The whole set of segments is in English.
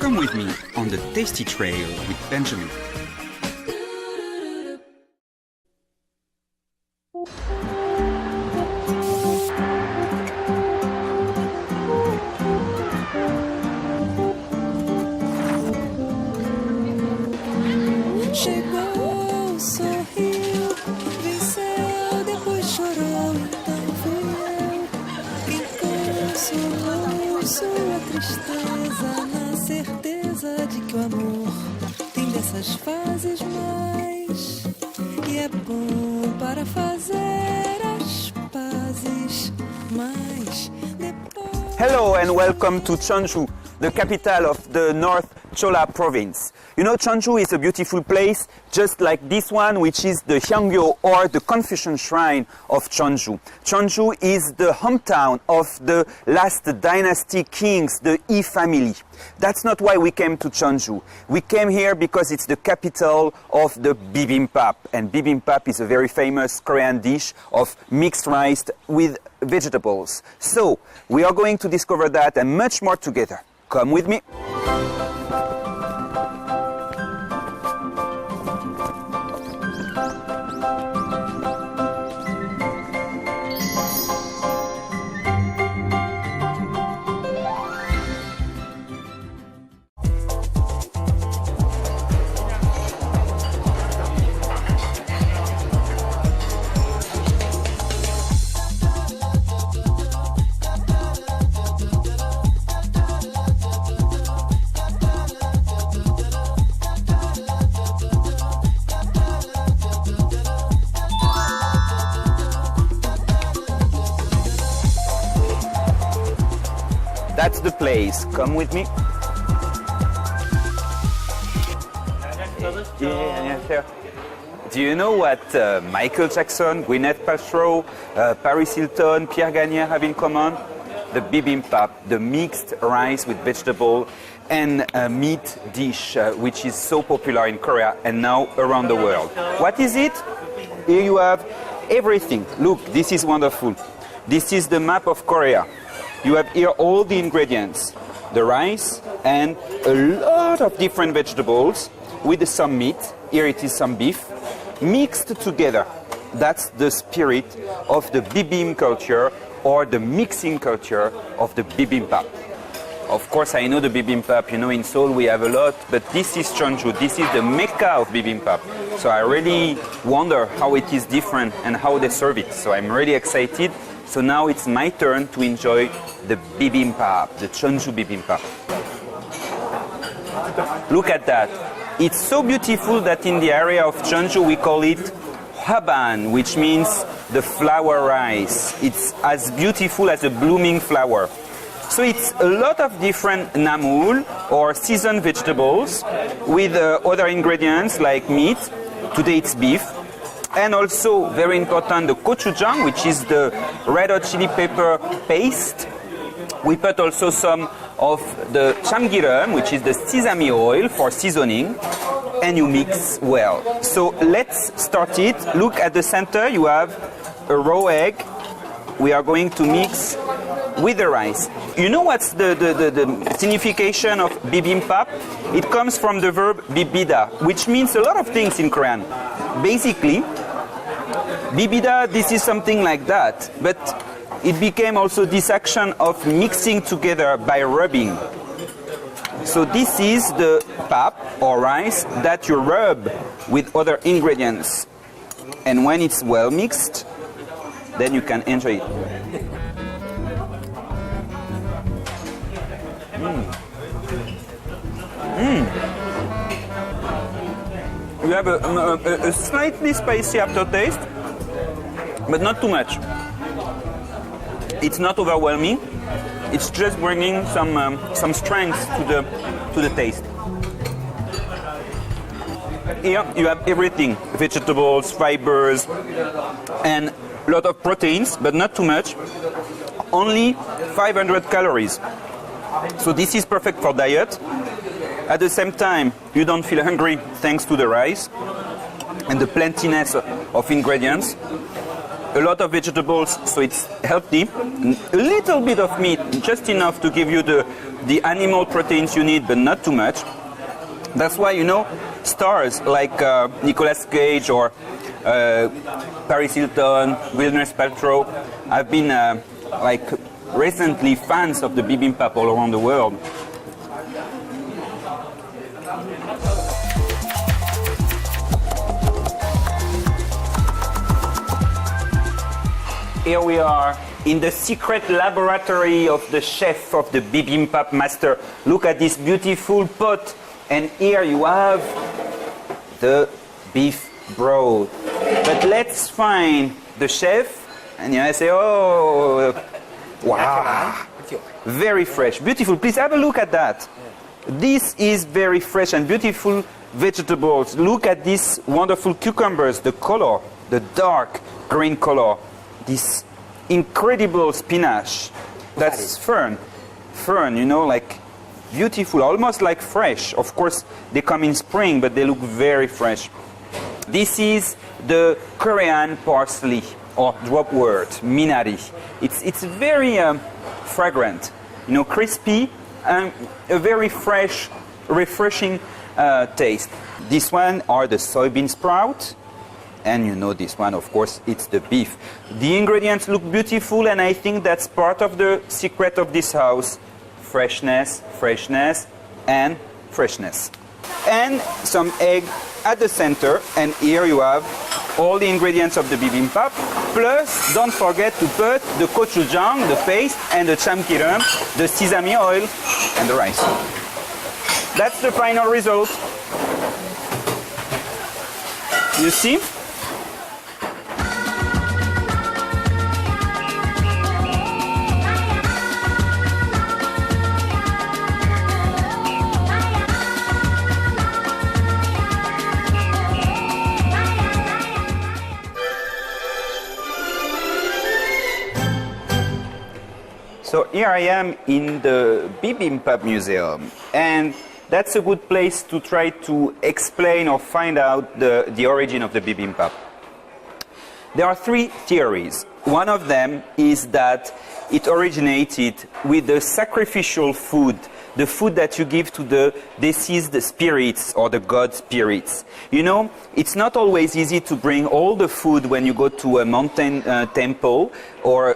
Come with me on the tasty trail with Benjamin. Chegou, sorriu, venceu, depois chorou, então fui eu. Quem consolou sua tristeza, na certeza de que o amor tem dessas fases mais. E é bom para fazer as pazes, mas depois... Hello and welcome to Jeonju, the capital of the North Jeolla Province. You know, Jeonju is a beautiful place, just like this one, which is the Jeonju, or the Confucian Shrine of Jeonju. Jeonju is the hometown of the last dynasty kings, the Yi family. That's not why we came to Jeonju. We came here because it's the capital of the Bibimbap, and Bibimbap is a very famous Korean dish of mixed rice with vegetables. So, we are going to discover that and much more together. Come with me. That's the place. Come with me. Yeah, sure. Do you know what Michael Jackson, Gwyneth Paltrow, Paris Hilton, Pierre Gagnère have in common? The bibimbap, the mixed rice with vegetable and meat dish, which is so popular in Korea and now around the world. What is it? Here you have everything. Look, this is wonderful. This is the map of Korea. You have here all the ingredients, the rice and a lot of different vegetables with some meat. Here it is some beef mixed together. That's the spirit of the bibim culture or the mixing culture of the bibimbap. Of course, I know the bibimbap, you know, in Seoul we have a lot, but this is Jeonju, this is the mecca of bibimbap. So I really wonder how it is different and how they serve it. So I'm really excited. So now it's my turn to enjoy the bibimbap, the Jeonju bibimbap. Look at that. It's so beautiful that in the area of Jeonju we call it hwaban, which means the flower rice. It's as beautiful as a blooming flower. So it's a lot of different namul or seasoned vegetables with other ingredients like meat. Today it's beef. And also, very important, the gochujang, which is the red hot chili pepper paste. We put also some of the chamgireum, which is the sesame oil for seasoning, and you mix well. So let's start it. Look at the center, you have a raw egg. We are going to mix with the rice. You know what's the signification of bibimbap? It comes from the verb bibida, which means a lot of things in Korean. Basically, bibida, this is something like that, but it became also this action of mixing together by rubbing. So this is the pap or rice that you rub with other ingredients. And when it's well mixed, then you can enjoy it. You have a slightly spicy aftertaste, but not too much. It's not overwhelming. It's just bringing some strength to the taste. Here you have everything: vegetables, fibers, and a lot of proteins, but not too much. Only 500 calories. So this is perfect for diet. At the same time, you don't feel hungry thanks to the rice and the plentiness of ingredients. a lot of vegetables, so it's healthy. A little bit of meat, just enough to give you the animal proteins you need, but not too much. That's why, stars like Nicolas Cage or Paris Hilton, Gwyneth Paltrow have been recently fans of the bibimbap all around the world. Here we are in the secret laboratory of the chef, of the bibimbap master. Look at this beautiful pot. And here you have the beef broth. But let's find the chef. And I say, oh, wow. Very fresh, beautiful. Please have a look at that. This is very fresh and beautiful vegetables. Look at these wonderful cucumbers, the color, the dark green color. This incredible spinach. That's fern, like beautiful, almost like fresh. Of course, they come in spring, but they look very fresh. This is the Korean parsley, or dropwort, minari. It's very fragrant, crispy, and a very fresh, refreshing taste. This one are the soybean sprout. And this one, of course, it's the beef. The ingredients look beautiful, and I think that's part of the secret of this house. Freshness, and freshness. And some egg at the center, and here you have all the ingredients of the bibimbap. Plus, don't forget to put the gochujang, the paste, and the chamkiram, the sesame oil, and the rice. That's the final result. You see? So here I am in the Bibimbap Museum, and that's a good place to try to explain or find out the origin of the bibimbap. There are three theories. One of them is that it originated with the sacrificial food, the food that you give to the deceased spirits or the god spirits. It's not always easy to bring all the food when you go to a mountain temple or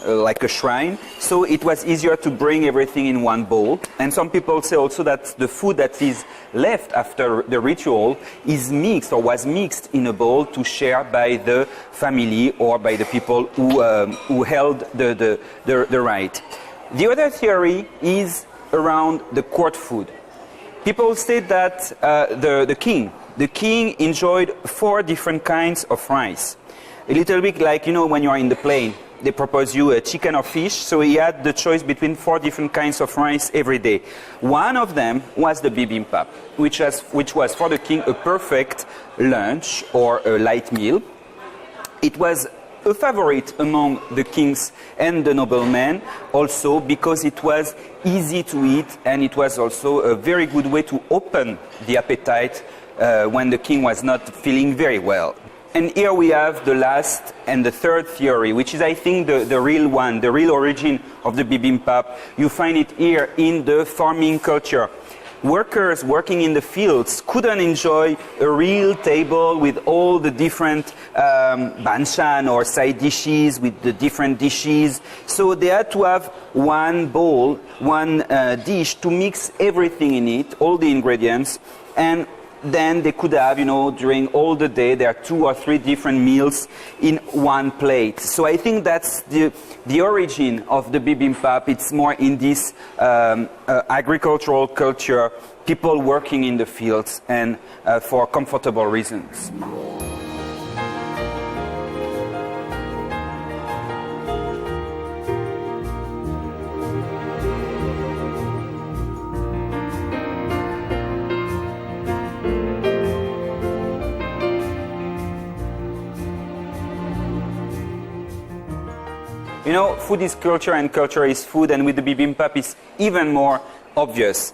like a shrine, so it was easier to bring everything in one bowl. And some people say also that the food that is left after the ritual is mixed or was mixed in a bowl to share by the family or by the people who held the rite. The other theory is around the court food. People say that the king enjoyed 4 different kinds of rice. A little bit like, when you are in the plane, they propose you a chicken or fish, so he had the choice between 4 different kinds of rice every day. One of them was the bibimbap, which was for the king a perfect lunch or a light meal. It was a favorite among the kings and the noblemen, also because it was easy to eat, and it was also a very good way to open the appetite when the king was not feeling very well. And here we have the last and the third theory, which is, I think, the real one, the real origin of the bibimbap. You find it here in the farming culture. Workers working in the fields couldn't enjoy a real table with all the different banchan or side dishes with the different dishes. So they had to have one bowl, one dish to mix everything in it, all the ingredients, and then they could have, during all the day, there are 2 or 3 different meals in one plate. So I think that's the origin of the bibimbap. It's more in this agricultural culture, people working in the fields and for comfortable reasons. Food is culture and culture is food, and with the bibimbap it's even more obvious.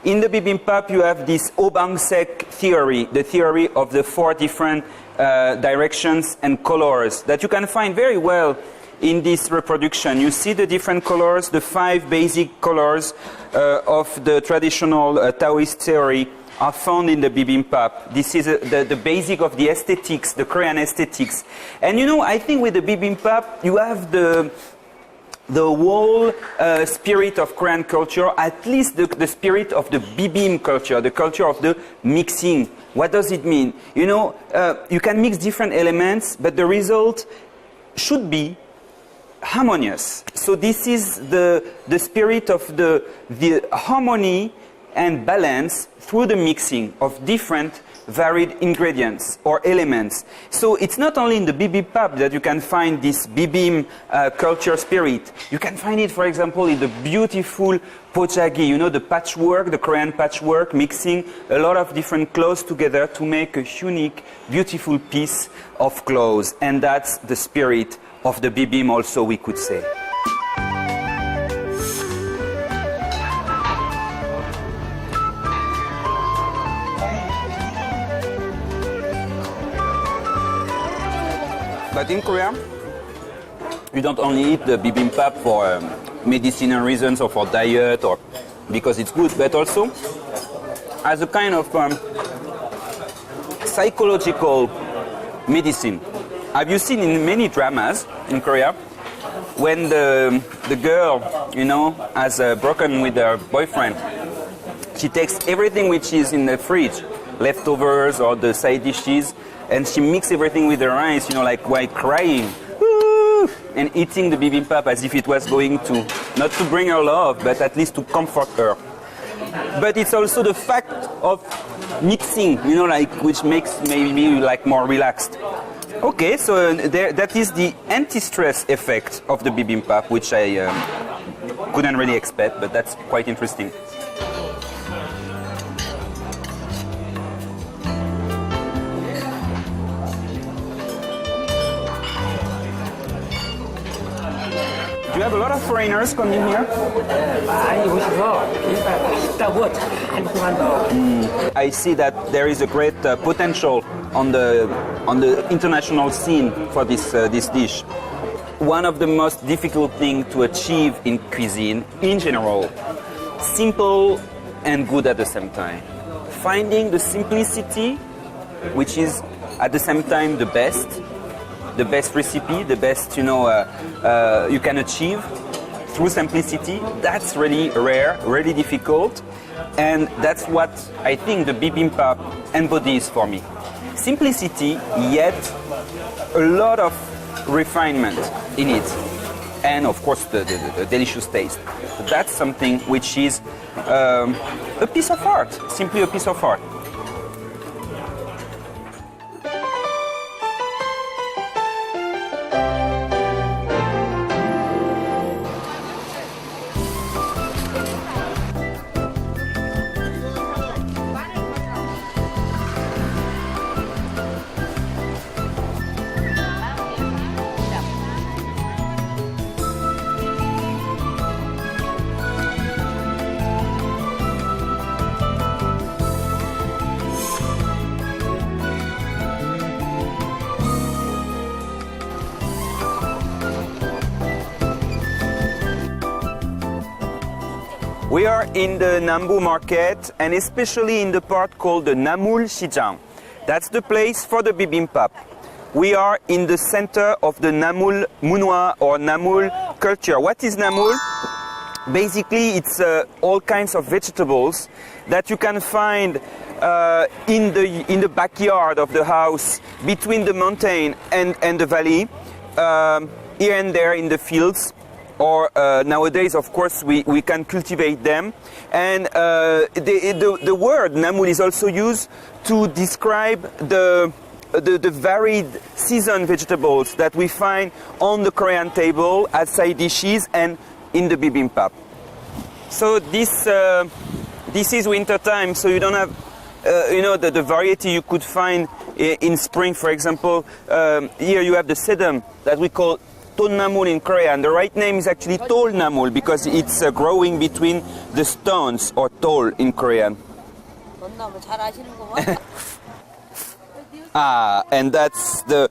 In the bibimbap, you have this obangsek theory, the theory of the 4 different directions and colors that you can find very well in this reproduction. You see the different colors, the 5 basic colors of the traditional Taoist theory are found in the bibimbap. This is the basic of the aesthetics, the Korean aesthetics. And you know, I think with the bibimbap, you have the whole spirit of Korean culture, at least the spirit of the bibim culture, the culture of the mixing. What does it mean? You know, you can mix different elements, but the result should be harmonious. So this is the spirit of the harmony and balance through the mixing of different varied ingredients or elements. So it's not only in the bibimbap that you can find this bibim culture spirit. You can find it, for example, in the beautiful pojagi, you know, the patchwork, the Korean patchwork, mixing a lot of different clothes together to make a unique, beautiful piece of clothes. And that's the spirit of the bibim also, we could say. But in Korea, you don't only eat the bibimbap for medicinal reasons or for diet or because it's good, but also as a kind of psychological medicine. Have you seen in many dramas in Korea when the girl, you know, has broken with her boyfriend, she takes everything which is in the fridge, leftovers or the side dishes, and she mixes everything with her eyes, you know, like while crying, woo, and eating the bibimbap as if it was going to, not to bring her love, but at least to comfort her. But it's also the fact of mixing, you know, like, which makes maybe like more relaxed. Okay, so that is the anti-stress effect of the bibimbap, which I couldn't really expect, but that's quite interesting. Do you have a lot of foreigners coming here? 많이 오셔서 비빔밥 맛있다고 잘 평한다. I see that there is a great potential on the international scene for this dish. One of the most difficult things to achieve in cuisine, in general, simple and good at the same time. Finding the simplicity, which is at the same time the best recipe, the best, you know, you can achieve through simplicity. That's really rare, really difficult, and that's what I think the bibimbap embodies for me. Simplicity, yet a lot of refinement in it, and of course the delicious taste. So that's something which is a piece of art, simply a piece of art. We are in the Nambu market, and especially in the part called the Namul Sijang. That's the place for the bibimbap. We are in the center of the Namul Munwa or Namul culture. What is Namul? Basically, it's all kinds of vegetables that you can find in the backyard of the house, between the mountain and the valley, here and there in the fields. Or nowadays, of course, we can cultivate them. And the word Namul is also used to describe the varied season vegetables that we find on the Korean table as side dishes and in the bibimbap. So this is winter time, so you don't have the variety you could find in spring. For example, here you have the sedum that we call Namul in Korea, and the right name is actually Tol Namul because it's growing between the stones, or Tol in Korean. 너무 잘 아시는구만. And that's the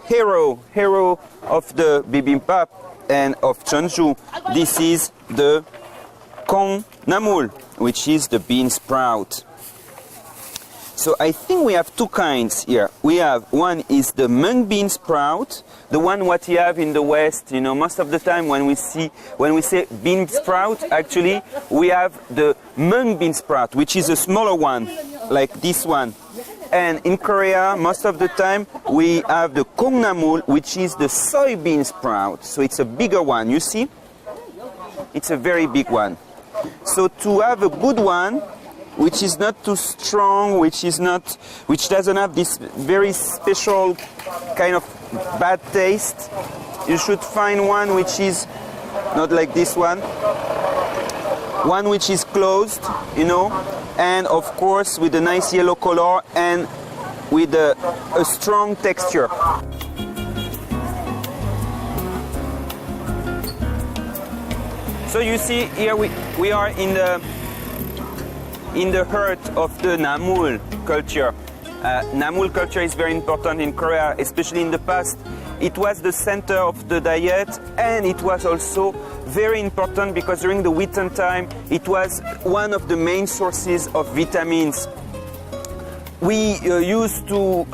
hero of the Bibimbap and of Jeonju. This is the Kong Namul, which is the bean sprout. So I think we have two kinds here. We have one is the mung bean sprout, the one what you have in the West. You know, most of the time when we say bean sprout, actually we have the mung bean sprout, which is a smaller one, like this one. And in Korea, most of the time we have the Kong Namul, which is the soybean sprout. So it's a bigger one. You see, it's a very big one. So to have a good one, which is not too strong, which doesn't have this very special kind of bad taste, you should find one which is not like this one which is closed, you know, and of course with a nice yellow color and with a strong texture. So you see here we are in the heart of the Namul culture. Namul culture is very important in Korea, especially in the past. It was the center of the diet, and it was also very important because during the winter time it was one of the main sources of vitamins. We used to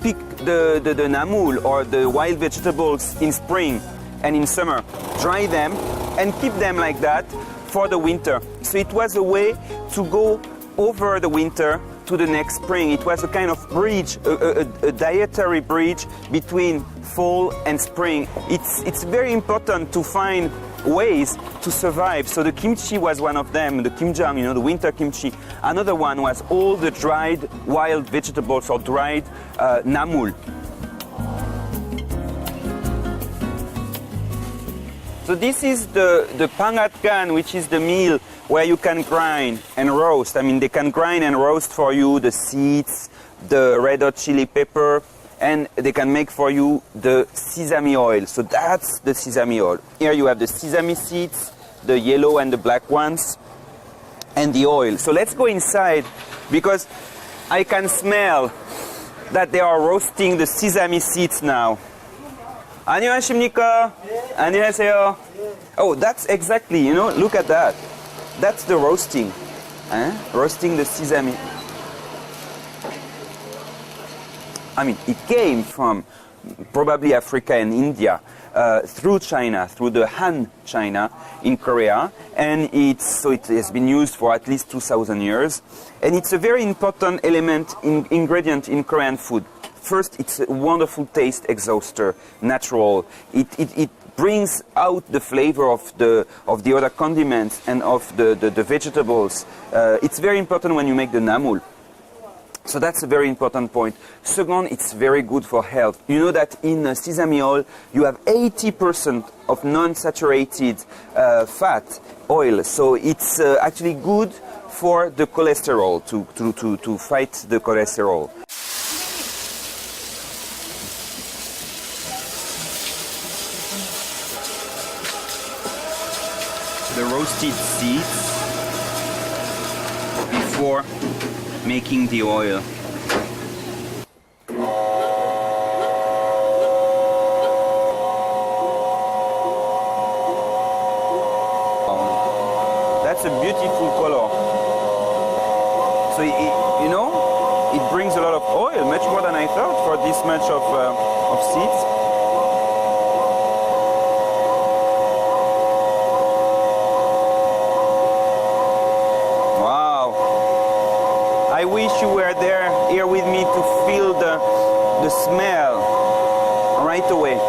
pick the Namul or the wild vegetables in spring and in summer, dry them and keep them like that for the winter. So it was a way to go over the winter to the next spring. It was a kind of bridge, a dietary bridge between fall and spring. It's very important to find ways to survive. So the kimchi was one of them, the kimjang, you know, the winter kimchi. Another one was all the dried wild vegetables or dried namul. So this is the pangatgan, which is the meal where you can grind and roast. I mean, they can grind and roast for you the seeds, the red hot chili pepper, and they can make for you the sesame oil. So that's the sesame oil. Here you have the sesame seeds, the yellow and the black ones, and the oil. So let's go inside because I can smell that they are roasting the sesame seeds now. 안녕하십니까? 안녕하세요. Oh, that's exactly, you know, look at that. That's the roasting. Roasting the sesame. I mean, it came from probably Africa and India through China, through the Han China in Korea, and it has been used for at least 2,000 years, and it's a very important ingredient in Korean food. First, it's a wonderful taste exhauster, natural. It brings out the flavor of the other condiments and of the vegetables. It's very important when you make the namul. So that's a very important point. Second, it's very good for health. You know that in sesame oil, you have 80% of non-saturated fat oil. So it's actually good for the cholesterol, to fight the cholesterol. The roasted seeds before making the oil. That's a beautiful color. So you know, it brings a lot of oil, much more than I thought for this much of seeds. I wish you were here with me to feel the smell right away.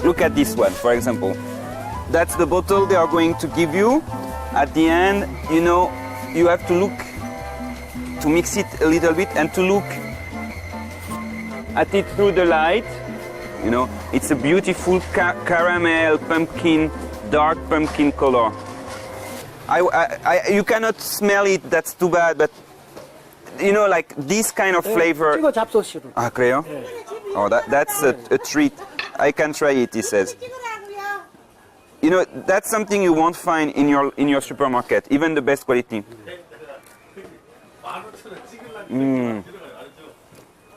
Look at this one, for example. That's the bottle they are going to give you. At the end, you know, you have to look, to mix it a little bit and to look at it through the light. You know, it's a beautiful caramel, pumpkin, dark pumpkin color. You cannot smell it. That's too bad. But you know, like this kind of flavor. 찍어 잡소시로. Ah, 그래요? Oh, that's a treat. I can try it. He says. You know, that's something you won't find in your supermarket, even the best quality.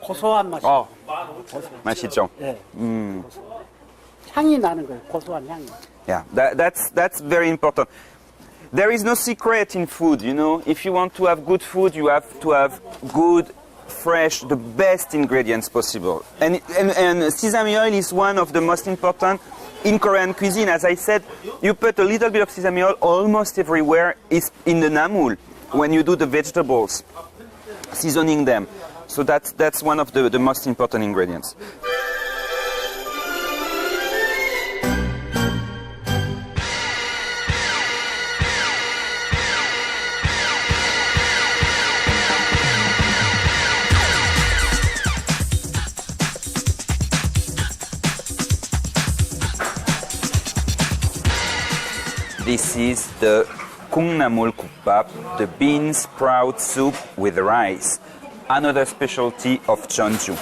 고소한 맛이. Oh, 맛있죠. 예. 향이 나는 거예요. 고소한 향이. Yeah, that's very important. There is no secret in food, you know. If you want to have good food, you have to have good, fresh, the best ingredients possible. And sesame oil is one of the most important in Korean cuisine. As I said, you put a little bit of sesame oil almost everywhere. Is in the namul when you do the vegetables, seasoning them. So that's one of the most important ingredients. This is the Kungnamul Kupap, the bean sprout soup with rice, another specialty of Jeonju.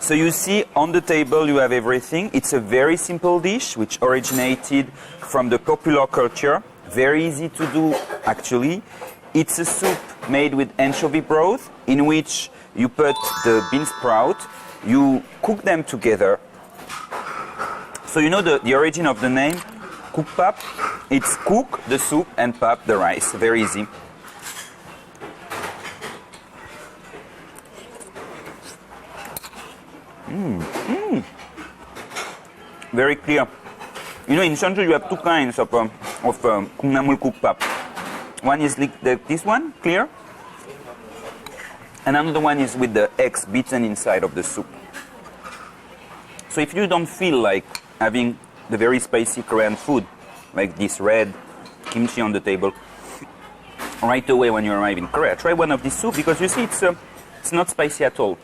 So you see on the table you have everything. It's a very simple dish which originated from the popular culture. Very easy to do actually. It's a soup made with anchovy broth in which you put the bean sprout, you cook them together. So you know the origin of the name? Kupap, it's cook, the soup, and pap, the rice. Very easy. Very clear. You know, in Jeonju you have two kinds of Kungnamul Kupap. One is like this one, clear, and another one is with the eggs beaten inside of the soup. So if you don't feel like having the very spicy Korean food, like this red kimchi on the table, right away when you arrive in Korea, try one of these soup because you see it's not spicy at all.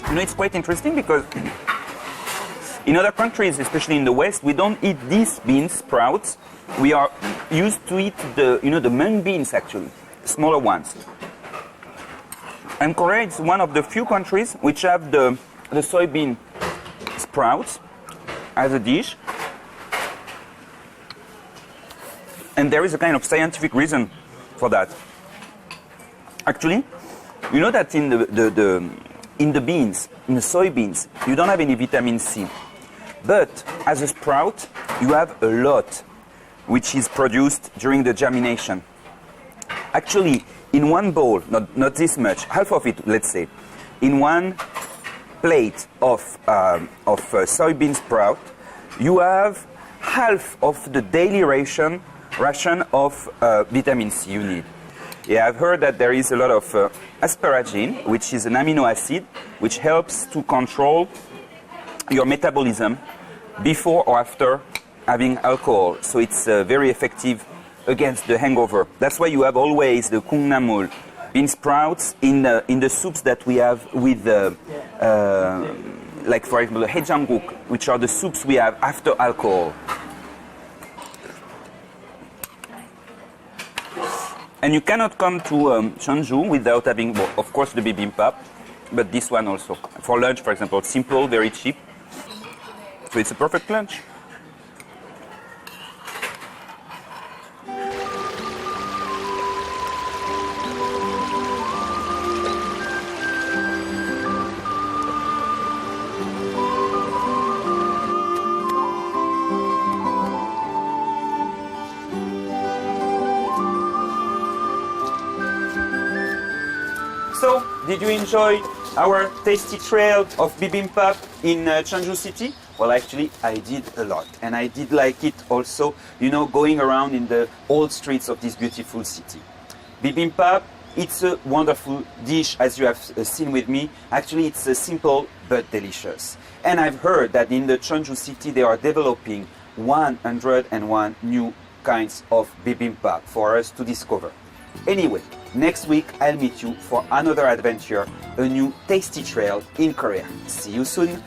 You know, it's quite interesting because in other countries, especially in the West, we don't eat these bean sprouts. We are used to eat the mung beans actually, smaller ones. And Korea is one of the few countries which have the soybean sprouts as a dish. And there is a kind of scientific reason for that. Actually, you know that in the beans, in the soybeans, you don't have any vitamin C. But as a sprout, you have a lot, which is produced during the germination. Actually, in one bowl, not this much, half of it, let's say, in one plate of soybean sprout, you have half of the daily ration of vitamin C you need. Yeah, I've heard that there is a lot of asparagine, which is an amino acid, which helps to control your metabolism before or after having alcohol. So it's very effective against the hangover. That's why you have always the kungnamul bean sprouts in the soups that we have with, like for example, the haejanguk, which are the soups we have after alcohol. And you cannot come to Jeonju without having, well, of course, the bibimbap, but this one also. For lunch, for example, simple, very cheap. So it's a perfect lunch. So, did you enjoy our tasty trail of bibimbap in Jeonju City? Well, actually, I did a lot. And I did like it also, you know, going around in the old streets of this beautiful city. Bibimbap, it's a wonderful dish, as you have seen with me. Actually, it's simple but delicious. And I've heard that in the Jeonju City, they are developing 101 new kinds of bibimbap for us to discover. Anyway, next week I'll meet you for another adventure, a new tasty trail in Korea. See you soon!